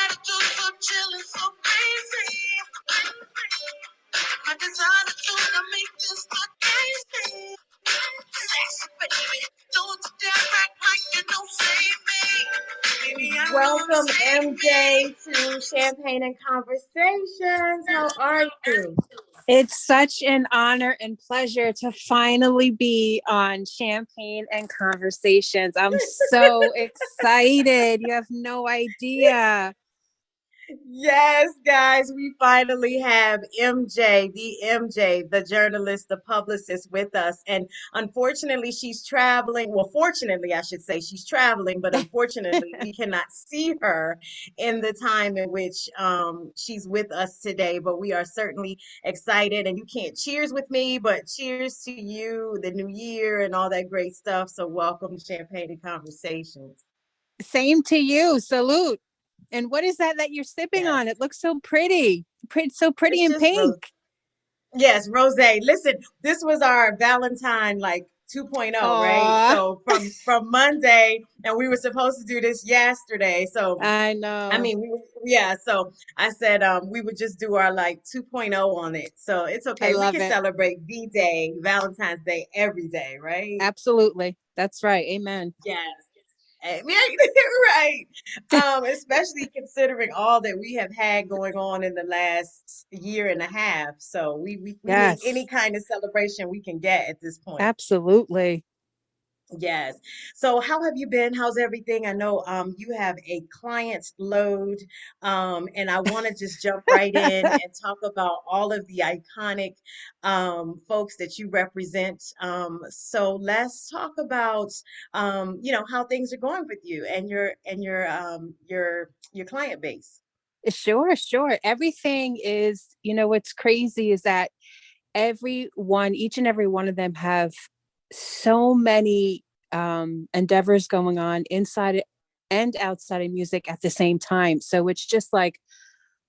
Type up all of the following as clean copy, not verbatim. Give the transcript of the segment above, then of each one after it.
attitude so chill and so crazy. My designer tools to make this my crazy. Sexy baby, don't you dare act like you don't see me. Baby, welcome MJ to Champagne and Conversations. How are you? It's such an honor and pleasure to finally be on Champagne and Conversations. I'm so excited. You have no idea. Yes, guys, we finally have MJ, the journalist, the publicist with us. And unfortunately, she's traveling. Well, fortunately, I should say she's traveling, but unfortunately, we cannot see her in the time in which she's with us today. But we are certainly excited. And you can't cheers with me, but cheers to you, the new year, and all that great stuff. So, welcome to Champagne and Conversations. Same to you. Salute. And what is that you're sipping Yes, on? It looks so pretty. So pretty it's in just rose. pink. Yes, Rose. Listen, this was our Valentine like 2.0, right? Aw, So from Monday, and we were supposed to do this yesterday. So I I know. mean, yeah. So I said we would just do our like 2.0 on it. So it's I okay. We love can it. celebrate V-Day, Valentine's Day every day, right? Absolutely. That's right. Amen. Yes. Right. Especially considering all that we have had going on in the last year and a half. So we need any Yes, kind of celebration we can get at this point. absolutely. Yes. So how have you been? How's everything? I know you have a client load, and I want to just jump right in and talk about all of the iconic folks that you represent. So let's talk about how things are going with you and your client base. Sure, sure. Everything is, what's crazy is that each and every one of them have so many endeavors going on inside and outside of music at the same time. So it's just like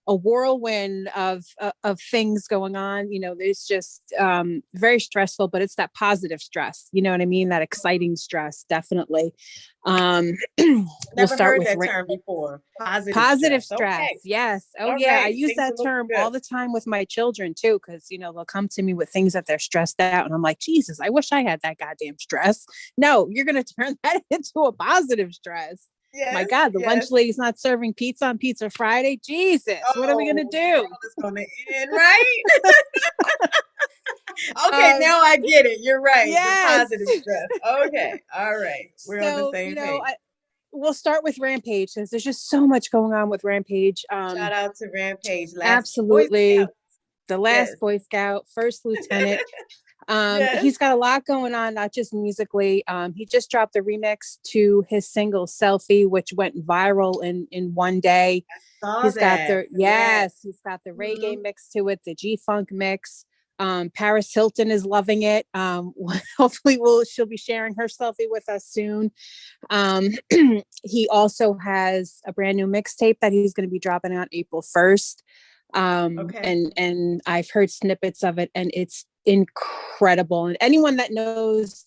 a whirlwind of things going on. There's just very stressful, but it's that positive stress. You know what I mean? That exciting stress, definitely. um we'll Never start heard with that term before. Positive positive stress. stress. Okay. Yes. Oh All yeah, I right. use Things that are looking term good. all the time with my children too, because they'll come to me with things that they're stressed out and I'm like, Jesus, I wish I had that goddamn stress. No, you're going to turn that into a positive stress. My Yes, God, the lunch yes. lady's not serving pizza on Pizza Friday. Jesus, what are we going to Oh, the do? world is gonna end, right? Okay, um now I get it. You're right. The yes. positive stress. Okay, all right. We're on the So same page. we'll start with Rampage, since there's just so much going on with Rampage. Shout out to Rampage, last Boy Absolutely. Scout. The Yes, last Boy Scout, first lieutenant. yes. He's got a lot going on, not just musically. He just dropped a remix to his single Selfie, which went viral in one day. Saw that. He's got the Hmm. reggae mix to it, the G-Funk mix. Paris Hilton is loving it. Hopefully she'll be sharing her selfie with us soon. Um, he also has a brand new mixtape that he's going to be dropping out April 1st. Okay. And I've heard snippets of it, and it's incredible. And anyone that knows,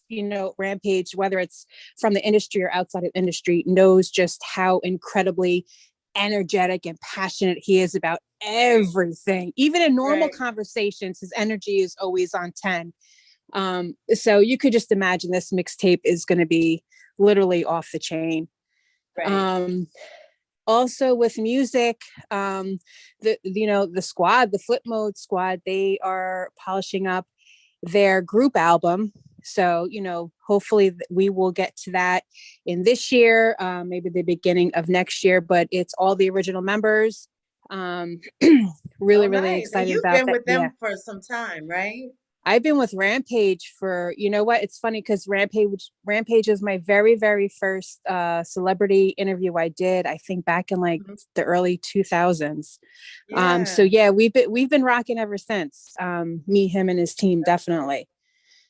Rampage, whether it's from the industry or outside of industry, knows just how incredibly energetic and passionate he is about Right. everything. Even in normal Right. conversations, his energy is always on 10. So you could just imagine this mixtape is going to be literally off the chain. Right. Um, Also with music, the squad, the Flip Mode squad, they are polishing up their group album. So hopefully we will get to that in this year, maybe the beginning of next year, but it's all the original members. um Oh, really nice. And excited you've about been that. with Yeah, them for some time, right? I've been with Rampage for, what? It's funny because Rampage is my very, very first celebrity interview I did, I think back in like Mhm. the early 2000s. So Yeah. yeah, we've been rocking ever since. Me, him, and his team, That's cool. definitely.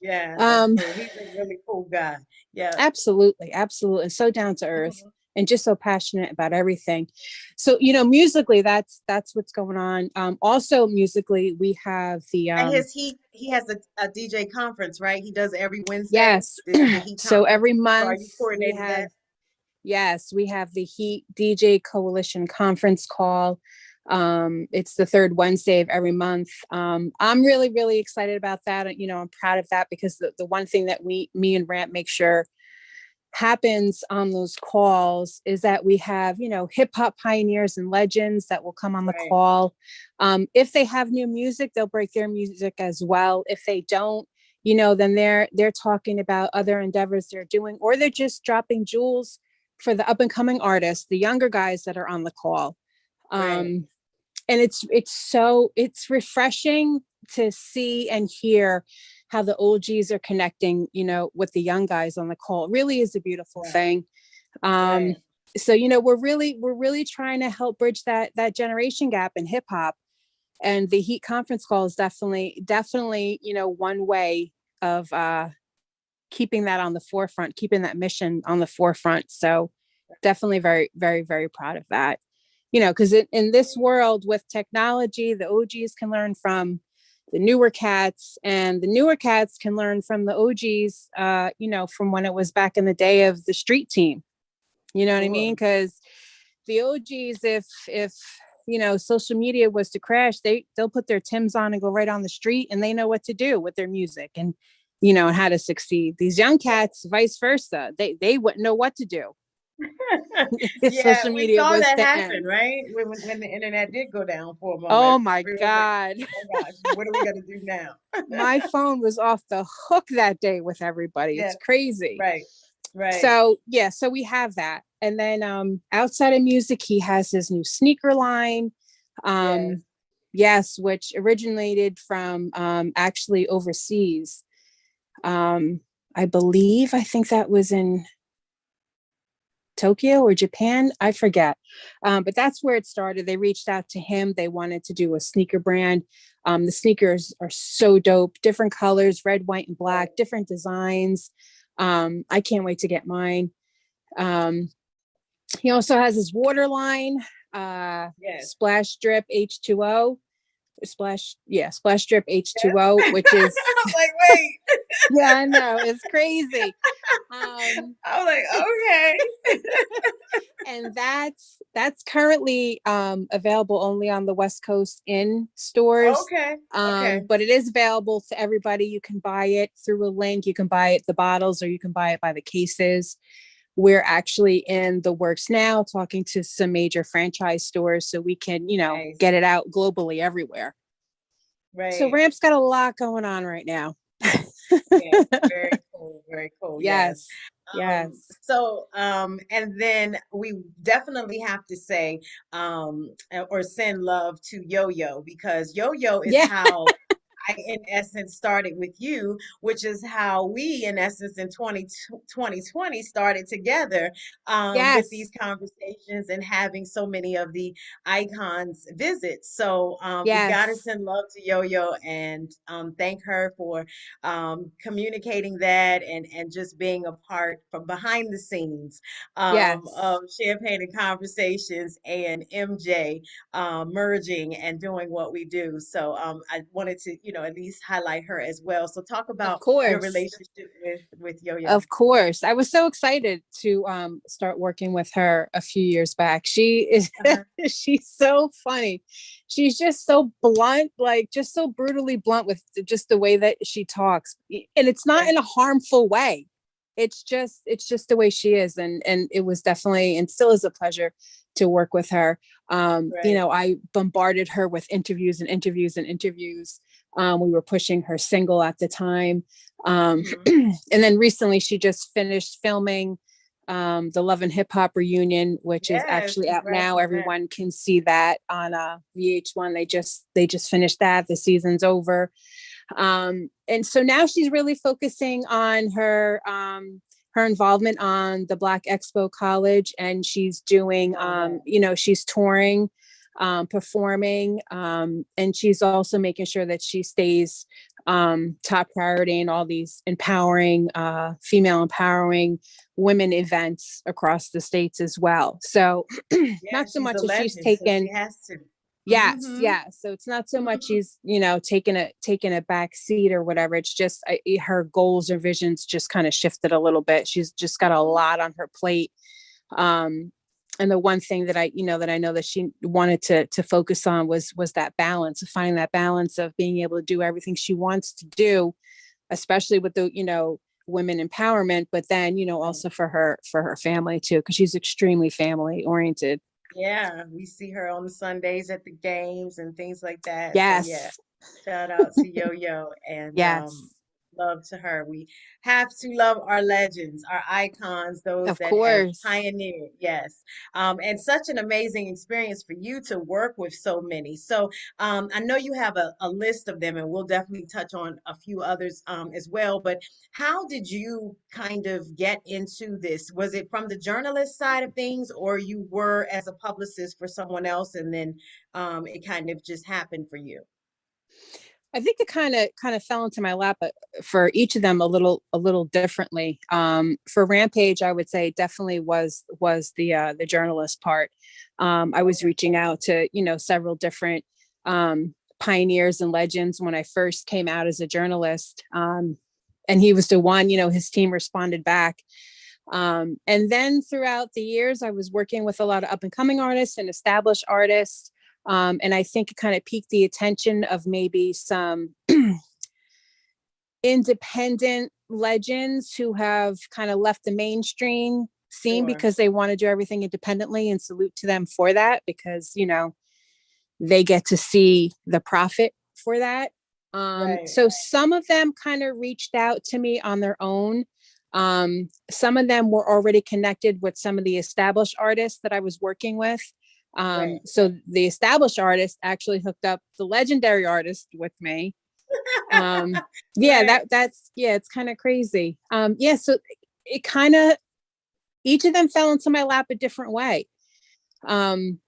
Yeah, that's Um, cool. He's a really cool guy. Yeah. Absolutely, absolutely. So down to earth Mhm. and just so passionate about everything. So, musically, that's what's going on. Also musically, we have the And he has a DJ conference, right? He does every Wednesday, yes. the Heat So conference. every So are month you we coordinating have that? Yes, we have the Heat DJ Coalition conference call. It's the third Wednesday of every month. I'm really, really excited about that. You know, I'm proud of that because the one thing that me and Ramp make sure happens on those calls is that we have, you know, hip hop pioneers and legends that will come on the Right, call. If they have new music, they'll break their music as well. If they don't, you know, then they're talking about other endeavors they're doing, or they're just dropping jewels for the up and coming artists, the younger guys that are on the call. right. Um, and it's refreshing to see and hear how the OGs are connecting, you know, with the young guys on the call. It really is a beautiful Right, thing. Um, right. so you know, we're really trying to help bridge that generation gap in hip hop, and the Heat conference call is definitely you know one way of keeping that on the forefront, keeping that mission on the forefront. So definitely very, very, very proud of that. You know, because in this world with technology, the OGs can learn from the newer cats, and the newer cats can learn from the OGs, you know, from when it was back in the day of the street team. You know what I mean? Sure. Because the OGs, if you know social media was to crash, they'll put their Tims on and go right on the street, and they know what to do with their music and you know how to succeed. These young cats, vice versa, they wouldn't know what to do if Yeah, social we media saw was that to happen, end. right? When the internet did go down for a Oh moment, my we was like, God. oh gosh, what are we gonna do now? My phone was off the hook that day with everybody. Yeah, It's crazy. right, right. So yeah, so we have that. And then outside of music, he has his new sneaker line. Yes. Um, yes, which originated from actually overseas. Um, I think that was in Tokyo or Japan. I forget. But that's where it started. They reached out to him. They wanted to do a sneaker brand. The sneakers are so dope, different colors, red, white, and Right. black, different designs. I can't wait to get mine. Um, he also has his water line, Yes. Splash Drip H2O. Splash Drip Yes. H2O, which is, I'm like, wait. yeah, I know, it's crazy. Um, I'm like, okay. and that's currently available only on the West Coast in stores. Okay. Okay. But it is available to everybody. You can buy it through a link. You can buy it the bottles, or you can buy it by the cases. We're actually in the works now, talking to some major franchise stores so we can, you know, Nice. get it out globally everywhere. So Right. Ramp's got a lot going on right now. Yeah. Very cool. Very cool. Yes. Yes. Yes. And then we definitely have to say, or send love to Yo Yo, because Yo Yo is Yeah. how I, in essence, started with you, which is how we, in essence, in 2020 started together, with these Yes. conversations and having so many of the icons visit. So we got to Yes. send love to Yo Yo and thank her for communicating that and just being a part from behind the scenes Yes. of Champagne and Conversations and MJ merging and doing what we do. So I wanted to, at least highlight her as well. So talk Of about your course. relationship with Yo Yo. Of course. I was so excited to start working with her a few years back. She is Uh-huh. she's so funny. She's just so blunt, like just so brutally blunt with just the way that she talks. And it's not Right, in a harmful way. It's just the way she is. And it was definitely and still is a pleasure to work with her. You right. know, I bombarded her with interviews and interviews and interviews. We were pushing her single at the time. Hmm. And then recently she just finished filming the Love and Hip Hop reunion, which is Yes, actually out congrats now. on that. Everyone can see that on VH1. They just finished that. The season's over. And so now she's really focusing on her involvement on the Black Expo College, and she's doing Saw that. she's touring, performing, and she's also making sure that she stays top priority in all these empowering female empowering women events across the states as well. So Yeah, not so she's a much as she's legend, so she taken. has to. Yes, Hmm. yes. So it's not so much she's, taking a back seat or whatever. It's just her goals or visions just kind of shifted a little bit. She's just got a lot on her plate. And the one thing that I know that she wanted to focus on was that balance of finding that balance of being able to do everything she wants to do, especially with the, women empowerment, but then, Right. also for her family too, because she's extremely family oriented. Yeah, we see her on Sundays at the games and things like that. So yeah, Yes. shout out to Yo Yo and Yes. love to her. We have to love our legends, our icons, those Of that have course. pioneered. Yes. And such an amazing experience for you to work with so many. So I know you have a list of them, and we'll definitely touch on a few others as well. But how did you kind of get into this? Was it from the journalist side of things, or you were as a publicist for someone else, and then it kind of just happened for you? I think it kind of fell into my lap, but for each of them a little differently. For Rampage, I would say definitely was the journalist part. I was Okay. reaching out to several different pioneers and legends when I first came out as a journalist, and he was the one. His team responded back. And then throughout the years, I was working with a lot of up and coming artists and established artists. And I think it kind of piqued the attention of maybe some independent legends who have kind of left the mainstream scene Sure. because they want to do everything independently, and salute to them for that, because they get to see the profit for that. Right. So some of them kind of reached out to me on their own. Some of them were already connected with some of the established artists that I was working with. Right. So the established artist actually hooked up the legendary artist with me. Um, yeah, Right. yeah, it's kind of crazy. Yeah, so it kind of, each of them fell into my lap a different way. And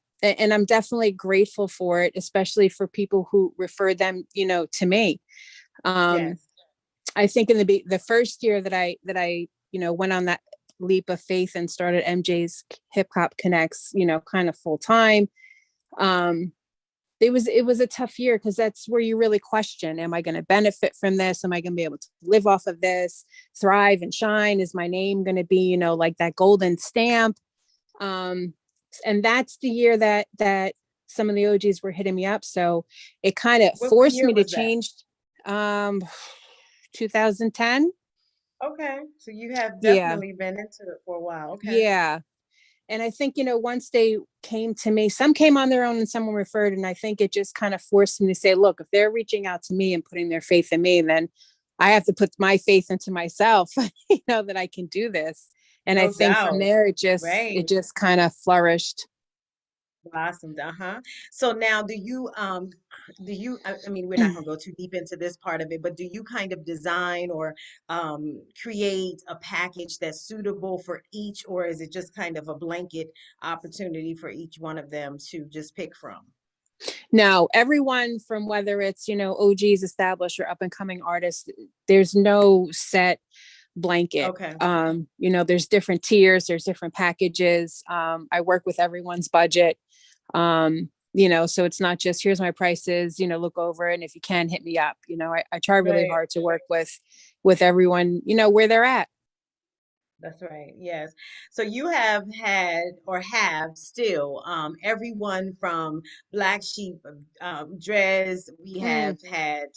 I'm definitely grateful for it, especially for people who refer them, to me. Um, Yes. I think in the first year that I went on that leap of faith and started MJ's HipHop Connects, kind of full time. Um, it was a tough year because that's where you really question: am I going to benefit from this? Am I going to be able to live off of this, thrive and shine? Is my name going to be like that golden stamp? Um, and that's the year that some of the OGs were hitting me up. So it kind of What forced year me to was that? change. Um, 2010. Okay. So you have Yeah, definitely been into it for a while. Okay. yeah. And I think, once they came to me, some came on their own and someone referred. And I think it just kind of forced me to say, look, if they're reaching out to me and putting their faith in me, then I have to put my faith into myself, that I can do this. And I No think from doubt. there, it Right. just kind of flourished. Blossomed. Uh-huh. So now I mean, we're not gonna go too deep into this part of it, but do you kind of design or create a package that's suitable for each, or is it just kind of a blanket opportunity for each one of them to just pick from? Now, everyone from whether it's, OGs, established, or up and coming artists, there's no set blanket. Okay. There's different tiers, there's different packages. I work with everyone's budget. So it's not just here's my prices, look over it. And if you can hit me up, I try really Right. hard to work with everyone, where they're at. That's right. Yes. So you have had or have still everyone from Black Sheep, Drez. We Mm, have had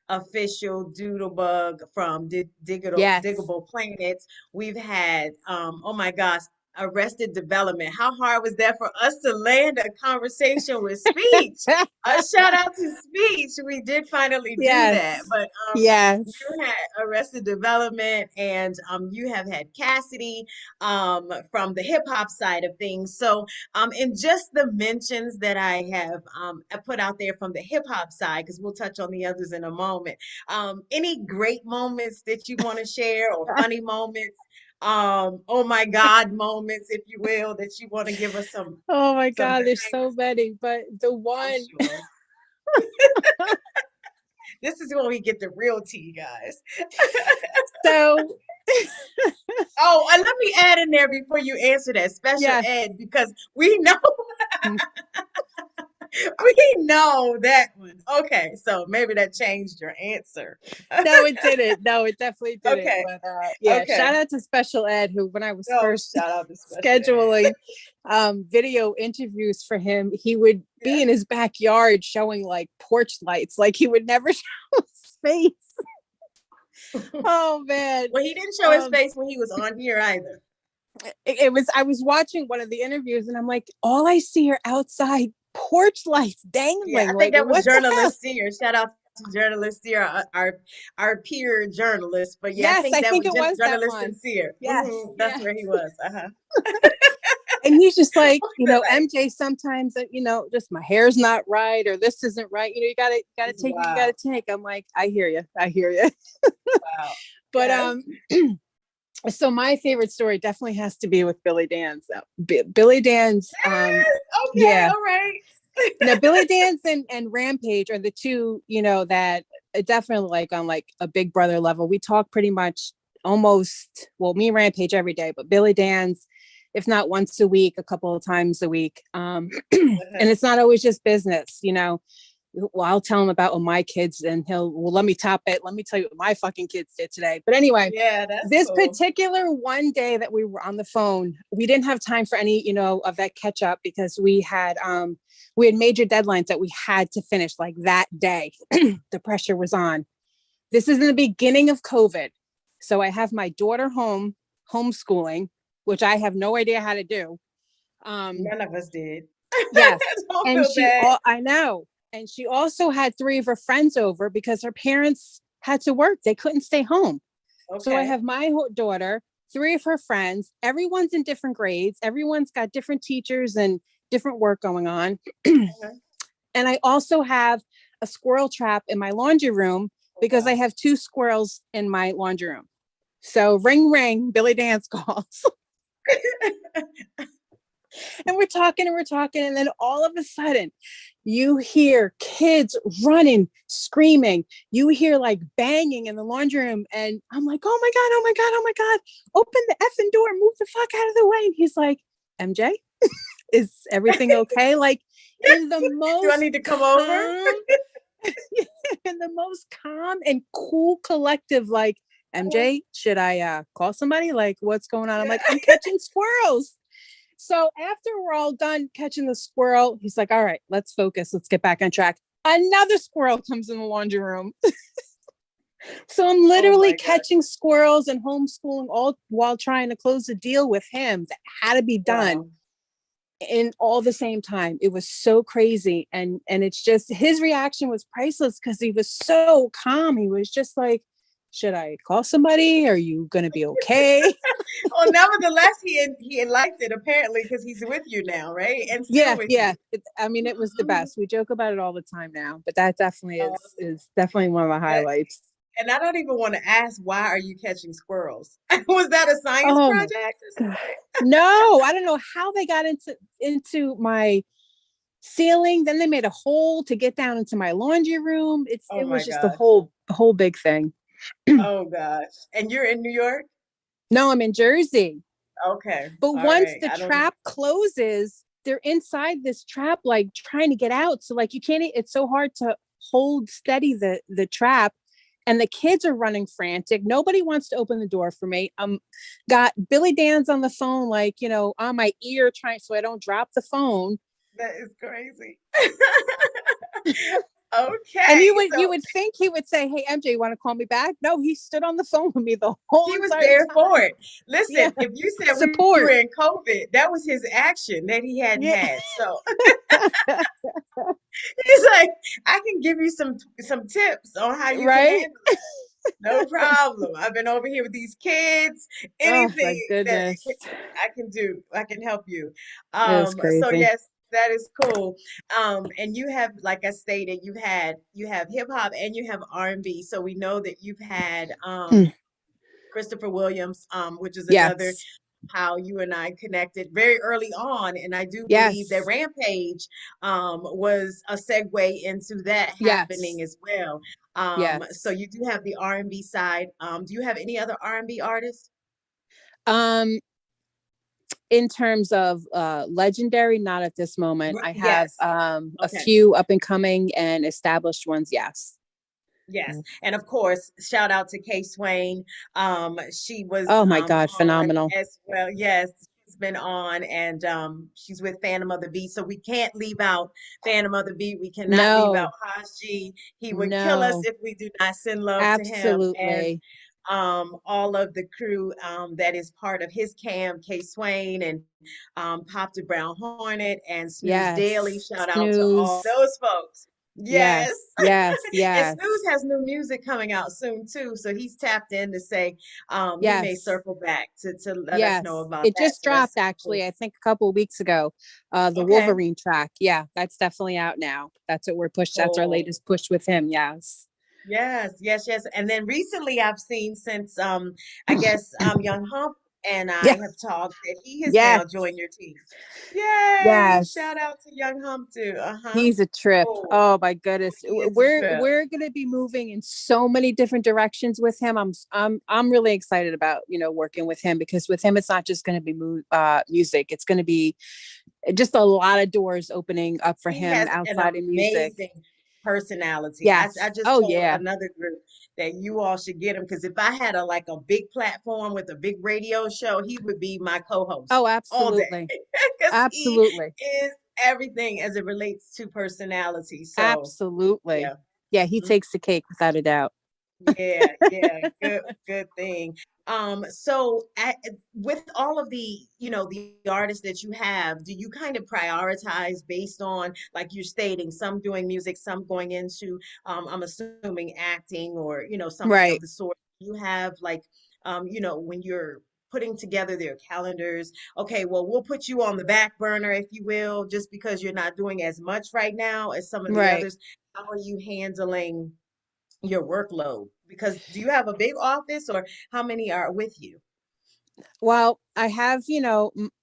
official Doodlebug from yes. Diggable Planets. We've had oh my gosh, Arrested Development. How hard was that for us to land a conversation with Speech? A shout out to Speech. We did finally do that, Yes. but you Yes. had Arrested Development, and you have had Cassidy from the hip hop side of things. So, in just the mentions that I put out there from the hip hop side, because we'll touch on the others in a moment. Any great moments that you want to share, or funny moments? Oh my God moments, if you will, that you want to give us Oh my some God, there's behind so many, but the I'm one. sure. This is when we get the real tea, guys. So Oh, and let me add in there before you answer that special yes. ed, because we know We know that one. Okay, so maybe that changed your answer. No, it didn't. No, it definitely didn't. Okay, But yeah, okay. shout out to Special Ed, who when I was No, first shout out to Special Ed. scheduling video interviews for him, he would be Yeah. in his backyard showing like porch lights. Like he would never show his face. Oh man. Well, he didn't show his Um face when he was on here either. it was I was watching one of the interviews and I'm like, all I see are outside porch lights Yeah, I dangling. think Like, that was what the hell? journalist Sear. Shout out to journalist Sear, our peer journalist. But yeah, I Yes, think I that think was it was that journalist one. sincere. Yes, That's yes. where he was. Uh-huh. And he's just like, Like, MJ, sometimes just my hair's not right or this isn't right. You gotta take what you gotta wow, take. I'm like, I hear you. I hear you. wow. But Yes. so my favorite story definitely has to be with Billy Dan's. Billy Dan's, Yes. Okay. yeah. All right. Now Billy Dan's and Rampage are the two, that definitely like on like a Big Brother level. We talk pretty much almost, well, me and Rampage every day, but Billy Dan's, if not once a week, a couple of times a week. And Uh-huh. it's not always just business. Well, I'll tell him about what my kids and let me top it. Let me tell you what my fucking kids did today. But anyway, Yeah, that's this cool. particular one day that we were on the phone, we didn't have time for any, of that catch up because we had major deadlines that we had to finish like that day. The pressure was on. This is in the beginning of COVID. So I have my daughter home, homeschooling, which I have no idea how to do. Um, None of us did. yes. Don't And feel bad. I know. And she also had three of her friends over because her parents had to work. They couldn't stay home. So I Okay. have my daughter, three of her friends. Everyone's in different grades. Everyone's got different teachers and different work going on. Uh-huh. And I also have a squirrel trap in my laundry room Oh because I gosh. have two squirrels in my laundry room. So ring, ring, Billy Dance calls. And we're talking. And then all of a sudden, you hear kids running, screaming. You hear like banging in the laundry room. And I'm like, oh my God, oh my God, oh my God. Open the effing door, move the fuck out of the way. And he's like, MJ, is everything okay? Like in the Do I most need to come over? calm, in the most calm and cool collective, like, MJ, should I call somebody? Like, what's going on? I'm like, I'm catching squirrels. So after we're all done catching the squirrel, he's like, all right, let's focus. Let's get back on track. Another squirrel comes in the laundry room. So I'm Oh literally my gosh. catching squirrels and homeschooling all while trying to close a deal with him that had to be done Wow. in all the same time. It was so crazy. And it's just his reaction was priceless because he was so calm. He was just like, should I call somebody? Are you gonna be okay? Well, nevertheless, he liked it apparently because he's with you now, right? And still Yeah, with yeah. you. It was the best. We joke about it all the time now, but that definitely Oh, is definitely one of the that, highlights. and I don't even want to ask why are you catching squirrels? Was that a science Oh my project or God. something? No, I don't know how they got into my ceiling. Then they made a hole to get down into my laundry room. Oh It my was just a gosh. whole big thing. Oh gosh. And you're in New York? No, I'm in Jersey. Okay. But All once right. the I don't even. trap closes, they're inside this trap, like trying to get out. So like you can't, it's so hard to hold steady the trap. And the kids are running frantic. Nobody wants to open the door for me. Got Billy Dan's on the phone, like, on my ear trying so I don't drop the phone. That is crazy. And Okay. you would think he would say, hey MJ, you want to call me back? No, he stood on the phone with me the whole He was entire there for time. it. Yeah. Listen, if you said we were Support. in COVID, that was his action that he hadn't Yeah. had. So he's like, I can give you some tips on how you can Right. handle that. No problem. I've been over here with these kids. Oh, Anything thank that goodness. I can do, I can help you. It was So crazy. yes, that is cool. And you have, like I stated, you have hip hop and you have R&B. So we know that you've had Mm. Christopher Williams, which is another Yes. how you and I connected very early on. And I do believe that Yes. Rampage was a segue into that Yes. happening as well. So Yes. you do have the R&B side. Do you have any other R&B artists? Um, in terms of legendary, not at this moment. I have Yes. a Okay. few up and coming and established ones. Yes. Yes. And of course, shout out to Kay Swain. She was Oh my God, on phenomenal. as well. Yes, she's been on, and she's with Phantom of the Beat. So we can't leave out Phantom of the Beat. We cannot leave out No, Haji. He would kill us no, if we do not send love to him. And absolutely. all of the crew that is part of his camp, Kay Swain and Pop the Brown Hornet and Snooze Daily. Yes. Shout out to all Snooze. those folks. Yes. Yes, yes, And Snooze yes, has new music coming out soon too, so he's tapped in to say he may yes, circle back to let us know yes. about It that. just So that's dropped super cool. actually, I think a couple of weeks ago. The Okay, Wolverine track. Yeah, that's definitely out now. That's what we're pushed. That's our cool. latest push with him. Yes. Yes, yes, yes. And then recently I've seen since I guess Young Hump and I Yeah. have talked that he has now Yes. joined your team. Yay! Yes. Shout out to Young Hump too. Uh-huh. He's a trip. Cool. Oh my Oh, goodness. he is a trip. We're going to be moving in so many different directions with him. I'm really excited about, working with him, because with him it's not just going to be music. It's going to be just a lot of doors opening up for He him has an outside of music. amazing personality. I Yes. just Oh told yeah. another group that you all should get him because if I had a big platform with a big radio show, he would be my co-host Oh, all day absolutely. because he Absolutely. is everything as it relates to personality. So Absolutely. yeah. Yeah, he takes the cake without a doubt. Yeah, yeah, good thing. So with all of the artists that you have, do you kind of prioritize based on, like you're stating, some doing music, some going into, I'm assuming acting or, something of Right. the sort. You have like, when you're putting together their calendars, okay, well, we'll put you on the back burner, if you will, just because you're not doing as much right now as some of the Right. others. How are you handling your workload? Because do you have a big office or how many are with you? Well, I have,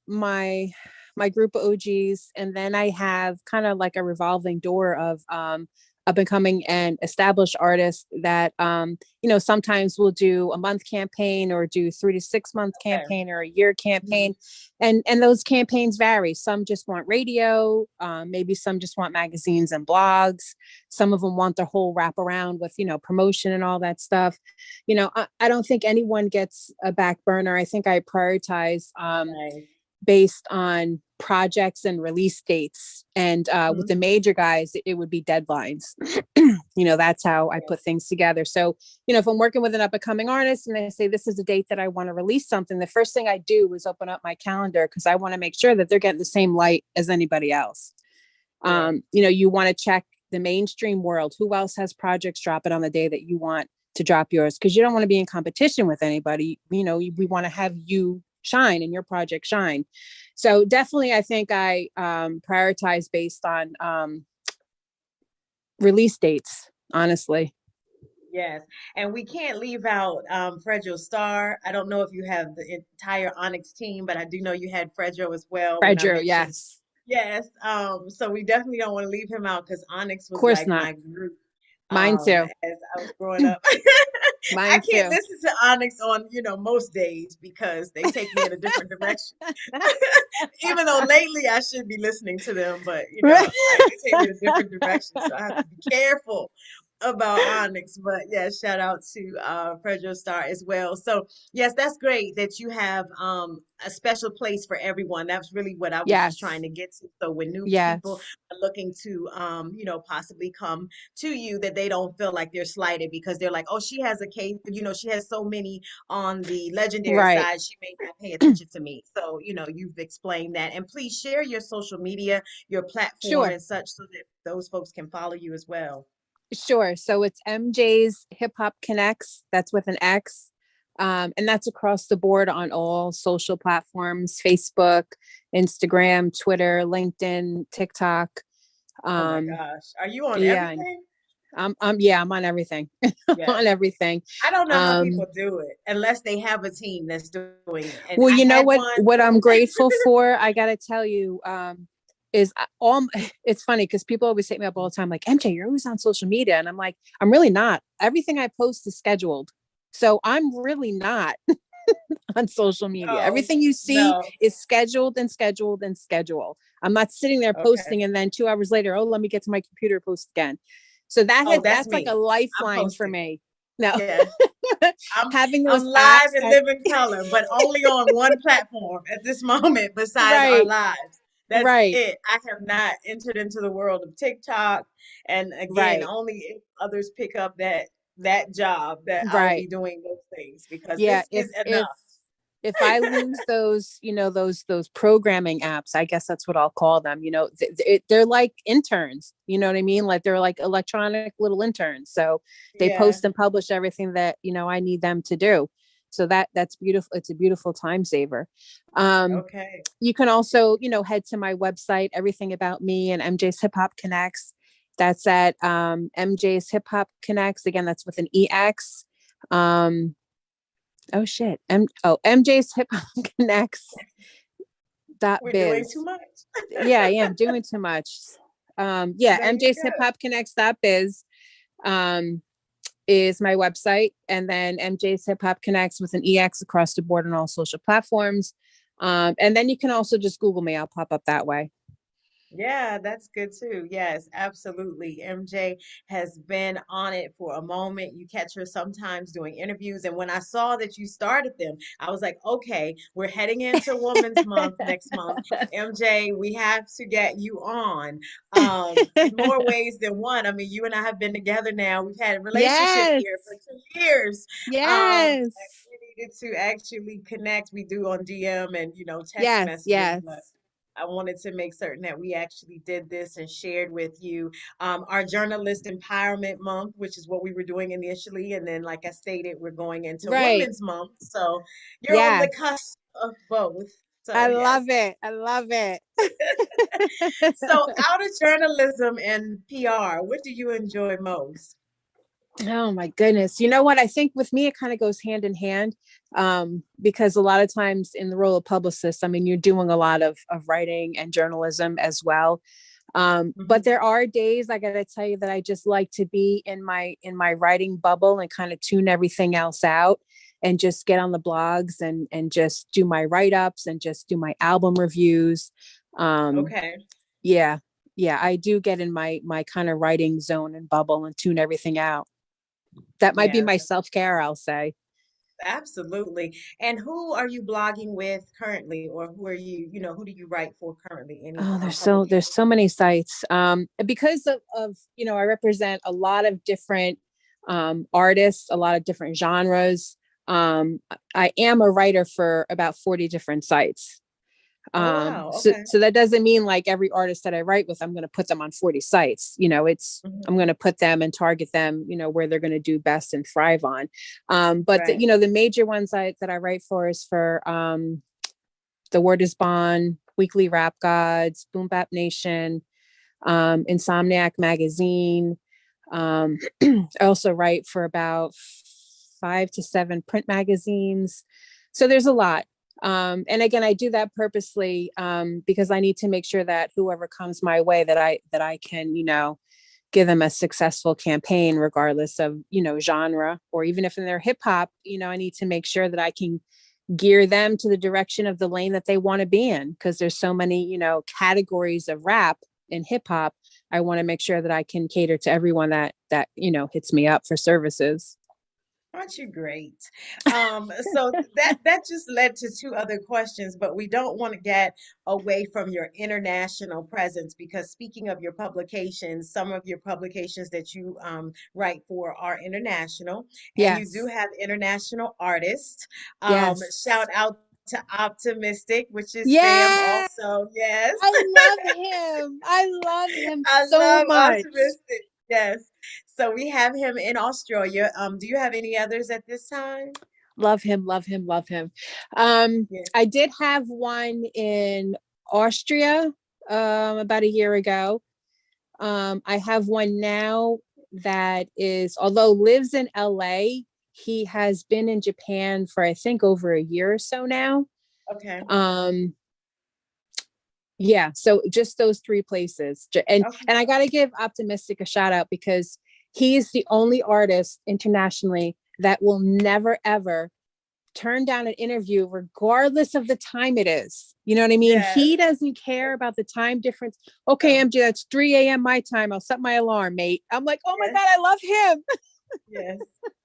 my group of OGs, and then I have kind of like a revolving door of up and coming and established artists that sometimes we'll do a month campaign or do 3 to 6 month Okay. campaign or a year campaign. Mhm. And those campaigns vary. Some just want radio, maybe some just want magazines and blogs. Some of them want the whole wraparound with, promotion and all that stuff. I don't think anyone gets a back burner. I think I prioritize Right. based on projects and release dates. And with the Mhm. major guys, it would be deadlines. That's how I Yeah. put things together. So, if I'm working with an up and coming artist and they say this is the date that I want to release something, the first thing I do is open up my calendar because I want to make sure that they're getting the same light as anybody else. Sure. You want to check the mainstream world. Who else has projects dropping on the day that you want to drop yours? Because you don't want to be in competition with anybody. We want to have you shine and your project shine. So definitely, I think I prioritize based on release dates, honestly. Yes. And we can't leave out Fredro Starr. I don't know if you have the entire Onyx team, but I do know you had Fredro as well when I Pedro, mentioned. yes. Yes. So we definitely don't want to leave him out because Onyx Of was course like not. my group Mine too. as I was growing up. I Mine can't too. listen to Onyx on, most days because they take me in a different direction. Even though lately I should be listening to them, but Right. they take me in a different direction, so I have to be careful about Onyx. But yeah, shout out to Fredro Star as well. So yes, that's great that you have a special place for everyone. That's really what I was just trying Yes. to get to. So when new people Yes. are looking to possibly come to you, that they don't feel like they're slighted because they're like, oh, she has a case, she has so many on the legendary Right. side, she may not pay attention to me. So, you've explained that. And please share your social media, your platform Sure. and such so that those folks can follow you as well. Sure. So it's MJs HipHop Connects. That's with an X. And that's across the board on all social platforms: Facebook, Instagram, Twitter, LinkedIn, TikTok. Oh my Um, gosh. Are you on yeah, everything? I'm on everything. Yes. On everything. I don't know how Um, people do it unless they have a team that's doing it. And well, I you know had what one. what I'm grateful for, I gotta tell you, is all it's funny because people always hit me up all the time, like, MJ, you're always on social media. And I'm like, I'm really not. Everything I post is scheduled. So I'm really not. on social media. Oh, Everything you see no. is scheduled and scheduled and scheduled. I'm not sitting there Okay. posting and then 2 hours later, oh, let me get to my computer, post again. So Oh, that's that's like a me. I'm lifeline for posting. me. No, Yes. I'm having I'm those live apps and that, living color, but only on one platform at this moment besides our right, lives. That's right, it. I have not entered into the world of TikTok. And again, right, only if others pick up that job that I will right. be doing those things because Yeah. this is If enough. if I lose those, those programming apps, I guess that's what I'll call them. They're like interns. You know what I mean? Like they're like electronic little interns. So they Yeah. post and publish everything that I need them to do. So that's beautiful. It's a beautiful time saver. Um, Okay. you can also head to my website, everything about me and MJ's HipHop Connects. That's at MJ's HipHop Connects. Again, that's with an EX. Um, Oh shit. MJ's HipHop Connects dot We're doing too biz. much. Yeah, I am doing too much. Yeah, There you MJ's go. HipHop Connects dot biz um is my website. And then MJ's HipHop Connects with an EX across the board on all social platforms. And then you can also just Google me. I'll pop up that way. Yeah, that's good too. Yes, absolutely. MJ has been on it for a moment. You catch her sometimes doing interviews. And when I saw that you started them, I was like, okay, we're heading into Women's Month next month. MJ, we have to get you on. In more ways than one. I mean, you and I have been together now. We've had a relationship Yes. here for 2 years. And Yes. we needed to actually connect. We do on DM and, text Yes. messages, but Yes. I wanted to make certain that we actually did this and shared with you our Journalist Empowerment Month, which is what we were doing initially. And then, like I stated, we're going into Right. Women's Month. So you're on the Yes. cusp of both. So, I yes. love it. I love it. So, out of journalism and PR, what do you enjoy most? Oh my goodness. You know what? I think with me, it kind of goes hand in hand, because a lot of times in the role of publicist, I mean, you're doing a lot of writing and journalism as well. But Mhm. there are days I gotta tell you that I just like to be in my writing bubble and kind of tune everything else out and just get on the blogs and just do my write-ups and just do my album reviews. Um, Okay. yeah, yeah, I do get in my kind of writing zone and bubble and tune everything out. That might be Yeah, my self-care, I'll say. absolutely. And who are you blogging with currently, or who are who do you write for currently? Any Oh, there's publications? so many sites. Because of I represent a lot of different artists, a lot of different genres. Um, I am a writer for about 40 different sites. Oh, wow. So Okay. so that doesn't mean like every artist that I write with, I'm going to put them on 40 sites. I'm Mhm. going to put them and target them, where they're going to do best and thrive on. But Right. the major ones that I write for is for The Word Is Bond, Weekly Rap Gods, Boom Bap Nation, Insomniac Magazine. I also write for about 5 to 7 print magazines. So there's a lot. And again, I do that purposely, because I need to make sure that whoever comes my way, that I can, give them a successful campaign, regardless of, genre, or even if in their hip hop, I need to make sure that I can gear them to the direction of the lane that they want to be in, because there's so many categories of rap and hip hop. I want to make sure that I can cater to everyone that hits me up for services. Aren't you great? So that just led to two other questions, but we don't want to get away from your international presence because speaking of your publications, some of your publications that you write for are international, and you do Yes. have international artists. Yes. Shout out to Optimistic, which is Sam Yeah, also. Yes. I love him. I love him I so love much. Optimistic. Yes. So we have him in Australia. Do you have any others at this time? Love him, love him, love him. um Yeah. I did have one in Austria about a year ago. I have one now that is, although lives in LA, he has been in Japan for I think over a year or so now. Okay. Um, yeah, so just those three places. Okay. And I got to give Optimistic a shout out because he is the only artist internationally that will never ever turn down an interview regardless of the time it is. You know what I mean? Yes. He doesn't care about the time difference. Okay, No. MJ, that's 3 a.m. my time. I'll set my alarm, mate. I'm like, oh my Yes. God, I love him. Yes,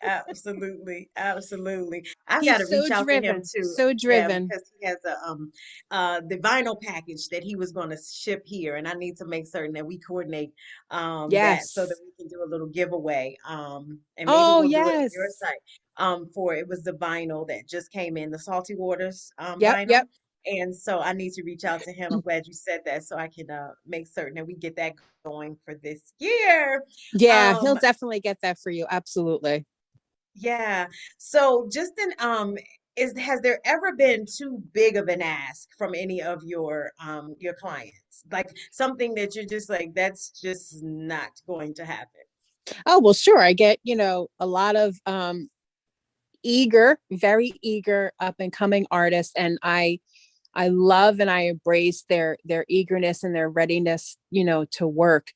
absolutely, absolutely. I've got to He's so reach out to him driven, too. so Yeah, driven. because he has the vinyl package that he was going to ship here, and I need to make certain that we coordinate that so that Yes. we can do a little giveaway. And maybe Oh, we'll do it on your yes. site. For it was the vinyl that just came in, the Salty Waters Yep, vinyl. yep. And so I need to reach out to him. I'm glad you said that so I can make certain that we get that going for this year. Yeah, he'll Um, definitely get that for you. Absolutely. yeah. So just in is has there ever been too big of an ask from any of your clients? Like something that you're just like, that's just not going to happen. Oh, well, sure. I get, a lot of eager, very eager up and coming artists. And I love and I embrace their eagerness and their readiness, to work.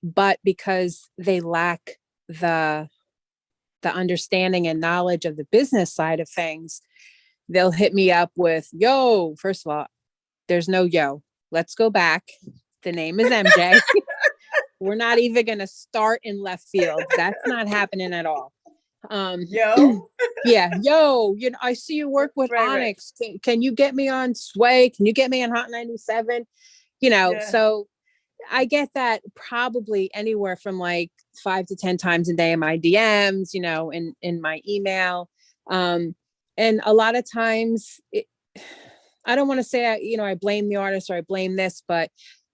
But because they lack the the understanding and knowledge of the business side of things, they'll hit me up with, yo, first of all, there's no yo. Let's go back. The name is MJ. We're not even going to start in left field. That's not happening at all. Um, Yo. yeah, yo, I see you work with Right, right. Onyx. Can you get me on Sway? Can you get me on Hot 97? Yeah. So I get that probably anywhere from like 5 to 10 times a day in my DMs, in my email. Um, and a lot of times I don't want to say, I blame the artist or I blame this, but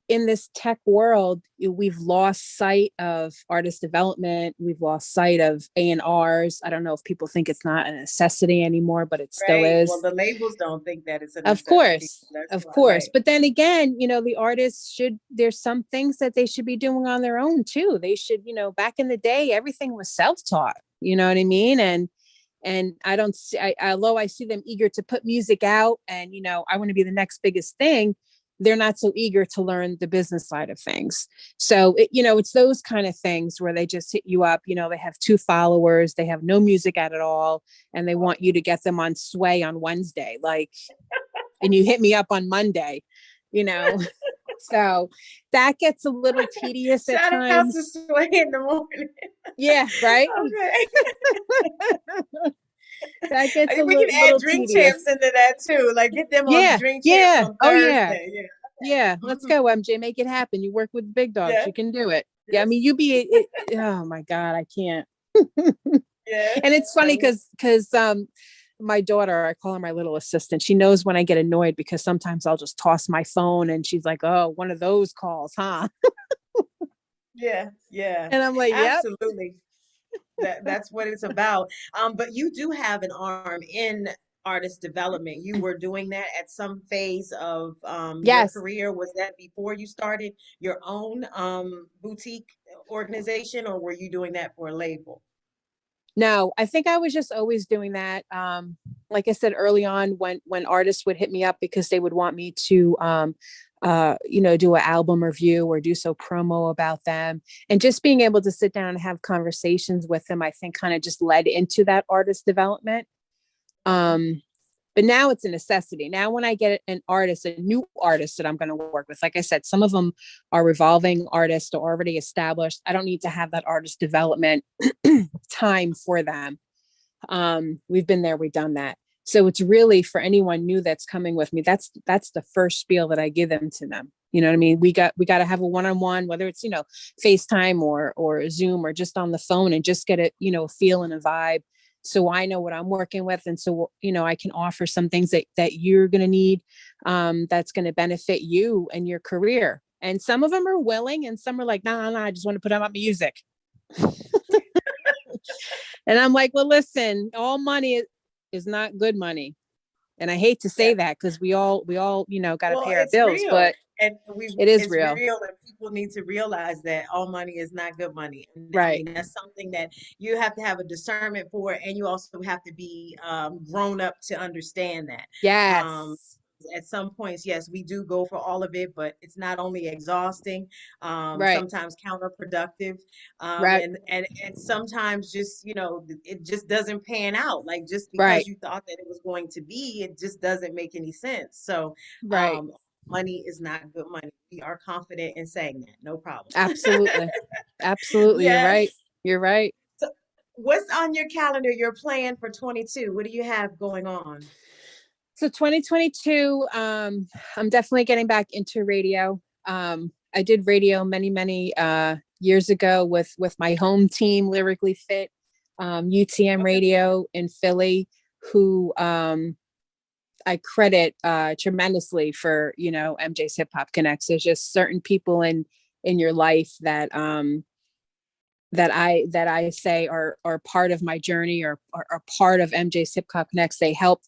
in this tech world, we've lost sight of artist development. We've lost sight of A&Rs. I don't know if people think it's not a necessity anymore, but it still Right. Well, is. the labels don't think that it's a Of necessity. course, That's of why, course. right. But then again, the artists there's some things that they should be doing on their own too. They should, back in the day, everything was self-taught. You know what I mean? And I don't see, although I see them eager to put music out and, I want to be the next biggest thing, they're not so eager to learn the business side of things. So, it's those kind of things where they just hit you up, they have 2 followers, they have no music at all, and they want you to get them on Sway on Wednesday. Like, and you hit me up on Monday, you know. So that gets a little tedious at Shout out to times. Sway in the morning. Yeah, right. Okay. That gets a We can add little drink champs tedious. into that too. Like get them on Yeah, drink champs yeah. on Oh yeah. Thursday. Yeah. Yeah. Let's Okay. go, MJ. Make it happen. You work with the big dogs. Yeah. You can do it. Yeah. I Yes. mean, oh my God, I can't. Yes. And it's funny So because my daughter, I call her my little assistant. She knows when I get annoyed because sometimes I'll just toss my phone and she's like, "Oh, one of those calls, huh?" yeah, yeah. And I'm like, "Yep." Absolutely. That's what it's about. But you do have an arm in artist development. You were doing that at some phase of your Yes. career. Was that before you started your own boutique organization, or were you doing that for a label? No, I think I was just always doing that. Like I said early on, when artists would hit me up because they would want me to, do an album review or do so promo about them, and just being able to sit down and have conversations with them, I think kind of just led into that artist development. Okay. Um, but now it's a necessity. Now, when I get an artist, a new artist that I'm going to work with, like I said, some of them are revolving artists or already established. I don't need to have that artist development time for them. We've been there, we've done that. So it's really for anyone new that's coming with me. That's the first spiel that I give them to them. You know what I mean? We got to have a one-on-one, whether it's, FaceTime or Zoom or just on the phone, and just get a feel and a vibe. So I know what I'm working with. And so, I can offer some things that you're going to need, that's going to benefit you and your career. And some of them are willing and some are like, nah, I just want to put out my music. And I'm like, well, listen, all money is not good money. And I hate to say Yeah. that because we all, got to Well, pay our it's bills, real. but And it is it's real. real, and people need to realize that all money is not good money. And I Right. mean, that's something that you have to have a discernment for, and you also have to be grown up to understand that. Um, Yes. at some points, yes, we do go for all of it, but it's not only exhausting, Right. sometimes counterproductive, Right. and sometimes just, it just doesn't pan out. Like just because Right. you thought that it was going to be, it just doesn't make any sense. So, Right. um, money is not good money. We are confident in saying that. No problem. Absolutely. Absolutely. You're right. Yes. You're right. So, what's on your calendar, your plan for 22? What do you have going on? So 2022, I'm definitely getting back into radio. I did radio many, many years ago with my home team, Lyrically Fit, UTM Okay. Radio in Philly, who I credit tremendously for, MJ's HipHop Connects. There's just certain people in your life that I say are part of my journey, or are part of MJ's HipHop Connects. They helped,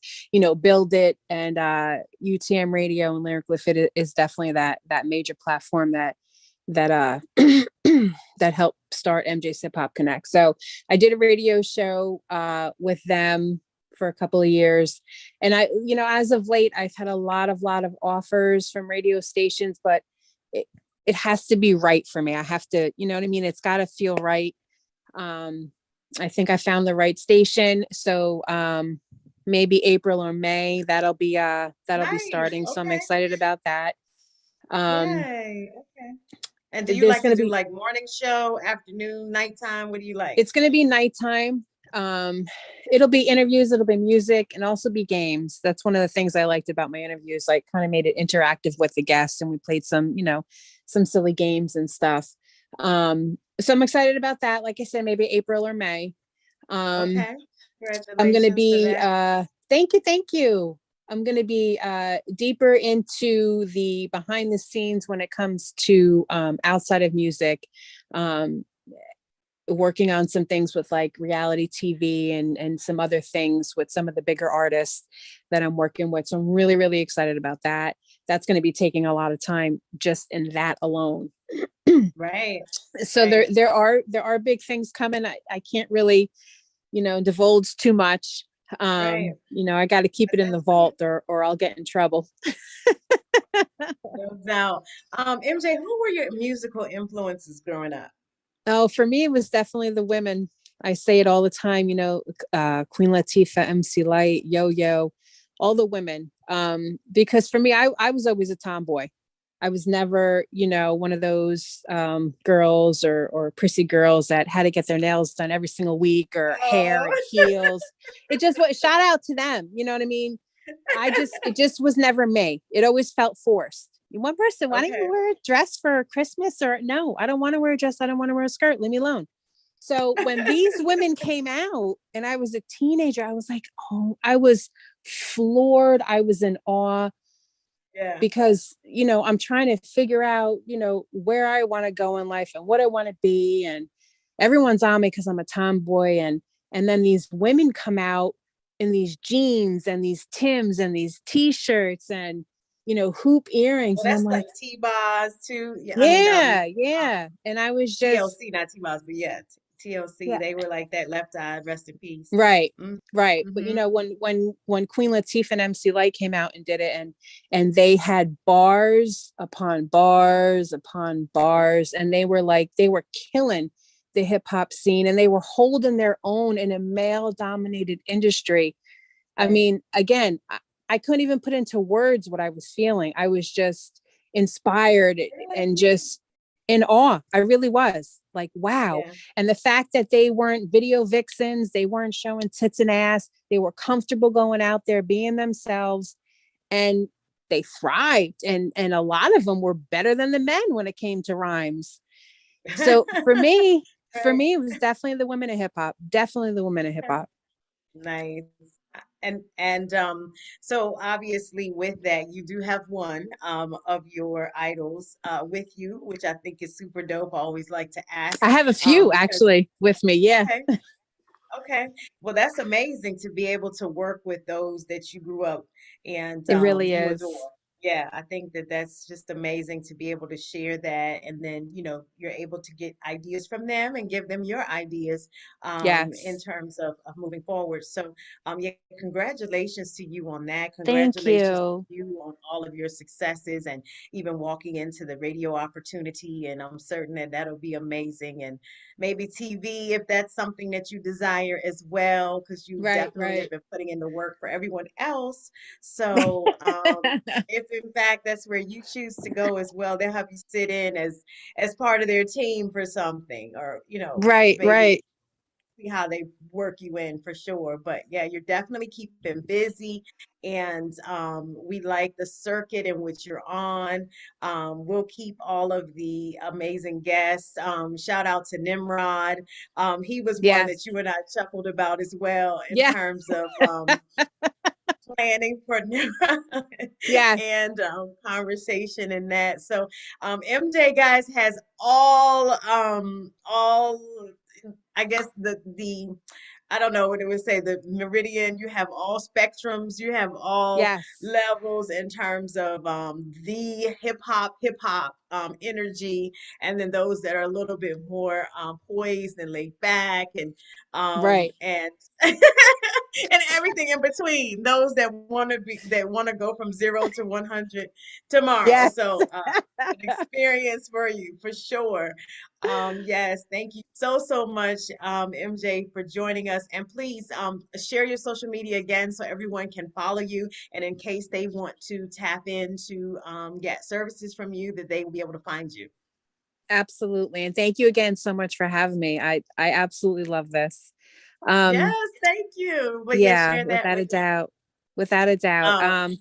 build it, and UTM Radio and Lyrically Fit is definitely that major platform that that helped start MJ's HipHop Connect. So I did a radio show with them for a couple of years, and as of late, I've had a lot of offers from radio stations, but it has to be right for me. I have to, you know what I mean? It's got to feel right. Um, I think I found the right station. So maybe April or May, that'll be Nice. starting. So I'm Okay. excited about that. Um, Yay. Okay. And do you there's like to gonna do be like morning show, afternoon, nighttime? What do you like? it's gonna be nighttime. Um, it'll be interviews, it'll be music, and also be games. That's one of the things I liked about my interviews, like kind of made it interactive with the guests, and we played some silly games and stuff. So I'm excited about that. Like I said, maybe April or May. Um, Okay. I'm gonna Congratulations for be that. thank you. I'm gonna be deeper into the behind the scenes when it comes to outside of music. Um, Working on some things with like reality TV and some other things with some of the bigger artists that I'm working with. So I'm really, really excited about that. That's going to be taking a lot of time just in that alone. Right. So there Right. there are big things coming. I can't really, divulge too much. Right. I got to keep But it in the that's good. vault, or I'll get in trouble. No doubt. MJ, who were your musical influences growing up? Oh, for me, it was definitely the women. I say it all the time, Queen Latifah, MC Light, Yo Yo, all the women. Because for me, I was always a tomboy. I was never, one of those girls or prissy girls that had to get their nails done every single week, or hair Oh, and heels. It just was shout out to them. You know what I mean? It just was never me. It always felt forced. One person, why don't you okay. wear a dress for Christmas? Or no, I don't want to wear a dress. I don't want to wear a skirt. Leave me alone. So when these women came out and I was a teenager, I was like, oh, I was floored. I was in awe Yeah. because, I'm trying to figure out, where I want to go in life and what I want to be. And everyone's on me because I'm a tomboy. And then these women come out in these jeans and these Tims and these t-shirts and, hoop earrings. Well, And I'm that's like like, T-Boz too. Yeah, I mean, yeah, um, yeah. And I was just, TLC, not T-Boz, but yeah, TLC. yeah. They were like that. Left Eye, rest in peace. Right. Mm-hmm. Right. But Mm-hmm. when Queen Latifah and MC Light came out and did it, and they had bars upon bars upon bars, and they were killing the hip hop scene, and they were holding their own in a male dominated industry. I Right. mean, again, I couldn't even put into words what I was feeling. I was just inspired and Really? just in awe. I really was like, wow. Yeah. And the fact that they weren't video vixens, they weren't showing tits and ass, they were comfortable going out there being themselves, and they thrived. And a lot of them were better than the men when it came to rhymes. So Right. it was definitely the women of hip hop, definitely the women of hip Okay. hop. Nice. And so obviously with that you do have one of your idols with you, which I think is super dope. I always like to ask I have a few because actually with me. Yeah, okay, okay. Well, that's amazing to be able to work with those that you grew up and it really you is. adore. Yeah, I think that that's just amazing to be able to share that. And then, you're able to get ideas from them and give them your ideas in Yes. terms of moving forward. So, yeah, congratulations to you on that. Thank Congratulations to you. you on all of your successes and even walking into the radio opportunity. And I'm certain that that'll be amazing. And maybe TV, if that's something that you desire as well, because you Right, definitely have right. been putting in the work for everyone else. So, if in fact that's where you choose to go as well, they'll have you sit in as part of their team for something, or Right, maybe right. see how they work you in for sure. But yeah, you're definitely keeping busy, and we like the circuit in which you're on. We'll keep all of the amazing guests. Shout out to Nimrod. He was one that Yes. you and I chuckled about as well in Yeah. terms of planning for Yes. and conversation and that. So MJ guys has all I guess the I don't know what it would say, the meridian. You have all spectrums, you have all Yes. levels in terms of the hip hop energy, and then those that are a little bit more poised and laid back, Right. and and everything in between. Those that want to go from 0 to 100 tomorrow. Yes. So an experience for you for sure. Yes, thank you so much, MJ, for joining us. And please share your social media again so everyone can follow you. And in case they want to tap into get services from you, that they will be able to find you. Absolutely. And thank you again so much for having me. I absolutely love this. Um, Yes, thank you. But yeah, yeah, share that without a with them. doubt. Without a doubt. Um,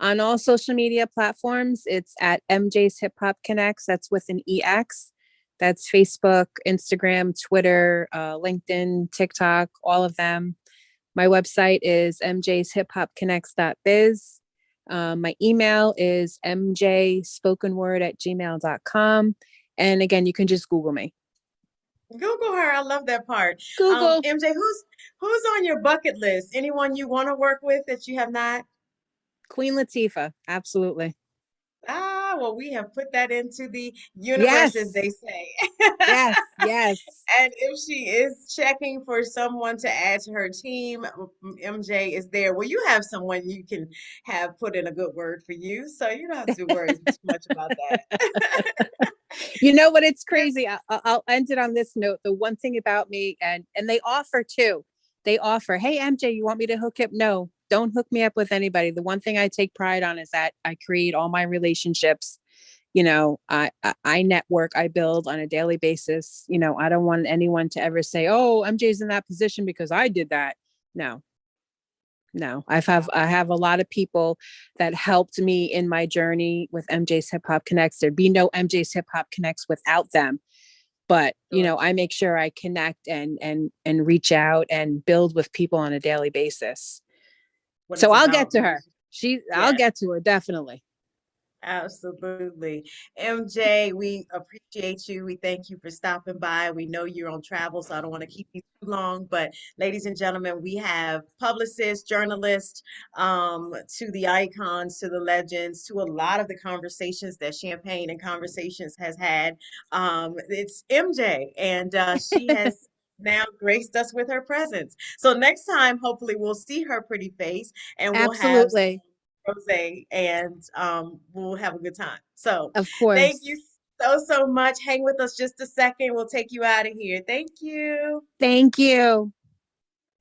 On all social media platforms, it's at MJ's HipHop Connects. That's with an EX. That's Facebook, Instagram, Twitter, LinkedIn, TikTok, all of them. My website is mjshiphopconnects.biz. My email is mjspokenword@gmail.com. And again, you can just Google me. Google her. I love that part. Google MJ, who's on your bucket list? Anyone you want to work with that you have not? Queen Latifah. Absolutely. Ah, well, we have put that into the universe, as they Yes. say. Yes. Yes. And if she is checking for someone to add to her team, MJ is there. Well, you have someone you can have put in a good word for you, so you don't have to worry too much about that. You know what? It's crazy. I'll end it on this note. The one thing about me, and they offer too. They offer, hey MJ, you want me to hook up? No, don't hook me up with anybody. The one thing I take pride on is that I create all my relationships. I network, I build on a daily basis. I don't want anyone to ever say, "Oh, MJ's in that position because I did that." No, no, I have a lot of people that helped me in my journey with MJ's Hip Hop Connects. There'd be no MJ's Hip Hop Connects without them. But Sure. I make sure I connect and reach out and build with people on a daily basis. What So it's I'll get about. to her. I'll Yes. get to her definitely. Absolutely. MJ, we appreciate you. We thank you for stopping by. We know you're on travel, so I don't want to keep you too long. But ladies and gentlemen, we have publicists, journalists, to the icons, to the legends, to a lot of the conversations that Champagne and Conversations has had. It's MJ, and she has now graced us with her presence. So next time, hopefully, we'll see her pretty face and we'll have Absolutely. Rose, and we'll have a good time. So Of thank you course. so much. Hang with us just a second. We'll take you out of here. Thank you. Thank you.